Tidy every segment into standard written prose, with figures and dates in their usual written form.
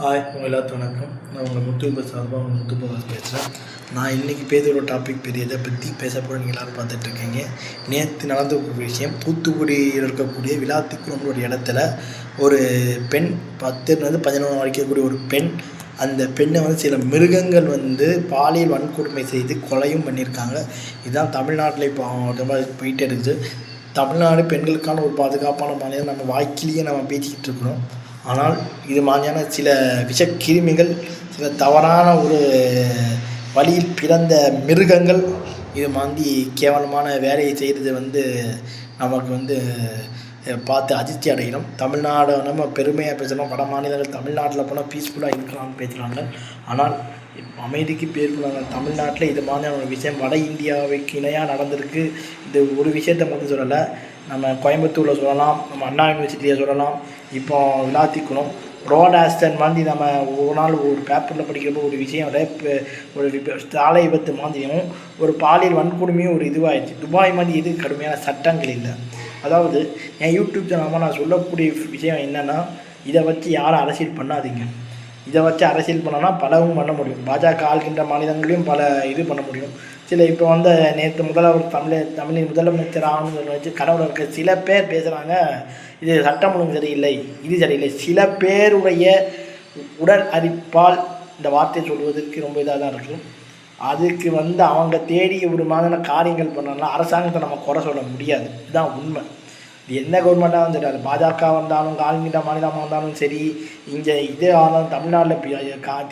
Hi உங்கள் எல்லாத்துக்கும் வணக்கம். நான் உங்கள் முத்து சார்பாக உங்கள் முத்து பேசுகிறேன். நான் இன்றைக்கி பேசுகிற டாபிக் பெரிய இதை பற்றி பேச போகிற நீங்கள் எல்லோரும் பார்த்துட்ருக்கீங்க. நேற்று நடந்த ஒரு விஷயம், தூத்துக்குடியில் இருக்கக்கூடிய விளாத்திக்குளம் ஒரு இடத்துல ஒரு பெண் 10 11 வரைக்கக்கூடிய ஒரு பெண், அந்த பெண்ணை சில மிருகங்கள் பாலியல் வன்கொடுமை செய்து கொலையும் பண்ணியிருக்காங்க. இதுதான் தமிழ்நாட்டில் இப்போ போயிட்டு இருக்குது. தமிழ்நாடு பெண்களுக்கான ஒரு பாதுகாப்பான மாநிலம். நம்ம வாய்க்கிலேயே நம்ம பேசிக்கிட்டு இருக்கிறோம். ஆனால் இது மாதிரியான சில விஷக்கிருமிகள், சில தவறான ஒரு வழியில் பிறந்த மிருகங்கள் இது மாதிரி கேவலமான வேலையை செய்கிறது நமக்கு பார்த்து அதிர்ச்சி அடைகிறோம். தமிழ்நாடு நம்ம பெருமையாக பேசுகிறோம். வட மாநிலங்கள் தமிழ்நாட்டில் போனால் பீஸ்ஃபுல்லாக இருக்கலாம்னு பேசுகிறாங்க. ஆனால் அமைதிக்கு பேர் போனாங்க. தமிழ்நாட்டில் இது மாதிரியான ஒரு விஷயம் வட இந்தியாவுக்கு இணையாக நடந்திருக்கு. இது ஒரு விஷயத்தை மட்டும் சொல்லலை, நம்ம கோயம்புத்தூரில் சொல்லலாம், நம்ம அண்ணா யூனிவர்சிட்டியில் சொல்லலாம், இப்போ விளாத்திக்குளம் ரோட் ஆக்சிடென்ட் மாதிரி நம்ம ஒரு நாள் ஒரு பேப்பரில் படிக்கிறப்போ ஒரு விஷயம் ஒரு சாலை விபத்து மாதிரியும் ஒரு பாலியல் வன்கொடுமையும் ஒரு இதுவாகிடுச்சு. துபாய் மாதிரி இது கடுமையான சட்டங்கள் இல்லை. அதாவது என் யூடியூப் சேனலாக நான் சொல்லக்கூடிய விஷயம் என்னென்னா, இதை வச்சு யாரும் அரசியல் பண்ணாதீங்க. இதை வச்சு அரசியல் பண்ணோன்னா பலவும் பண்ண முடியும். பாஜக ஆள்கின்ற மாநிலங்களையும் பல இது பண்ண முடியும். சில இப்போ நேற்று தமிழின் முதலமைச்சர் ஆகணும்னு வச்சு கனவுல இருக்க சில பேர் பேசுகிறாங்க, இது சட்டம் ஒழுங்கு சரியில்லை, இது சரியில்லை. சில பேருடைய உடல் அரிப்பால் இந்த வார்த்தை சொல்வதற்கு ரொம்ப இதாக தான் இருக்கும். அதுக்கு அவங்க தேடி ஒரு மாதிரியான காரியங்கள் பண்ணலாம். அரசாங்கத்தை நம்ம குறை சொல்ல முடியாது, இதுதான் உண்மை. இது என்ன கவர்மெண்ட்டாக வந்துட்டு, அது பாஜக வந்தாலும் ஆளுங்கின்ற மாநிலமாக வந்தாலும் சரி, இங்கே இது ஆனாலும் தமிழ்நாட்டில்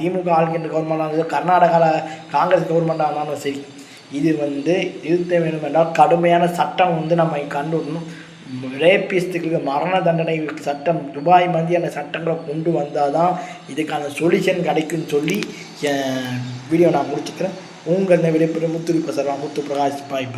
திமுக ஆளுங்கின்ற கவர்மெண்ட்டாக இருந்தாலும் கர்நாடகாவில் காங்கிரஸ் கவர்மெண்ட்டாக இருந்தாலும் சரி, இது திருத்த வேண்டும் என்றால் கடுமையான சட்டம் நம்ம கொண்டு வரணும். ரேபிஸ்ட்டுக்கு மரண தண்டனை சட்டம், துபாய் மாதிரியான சட்டங்களை கொண்டு வந்தால் தான் இதுக்கான சொல்யூஷன் கிடைக்குன்னு சொல்லி வீடியோ நான் முடிச்சுக்கிறேன். உங்கள் விடைபெறும் முத்து பிரகாஷ். பாய்.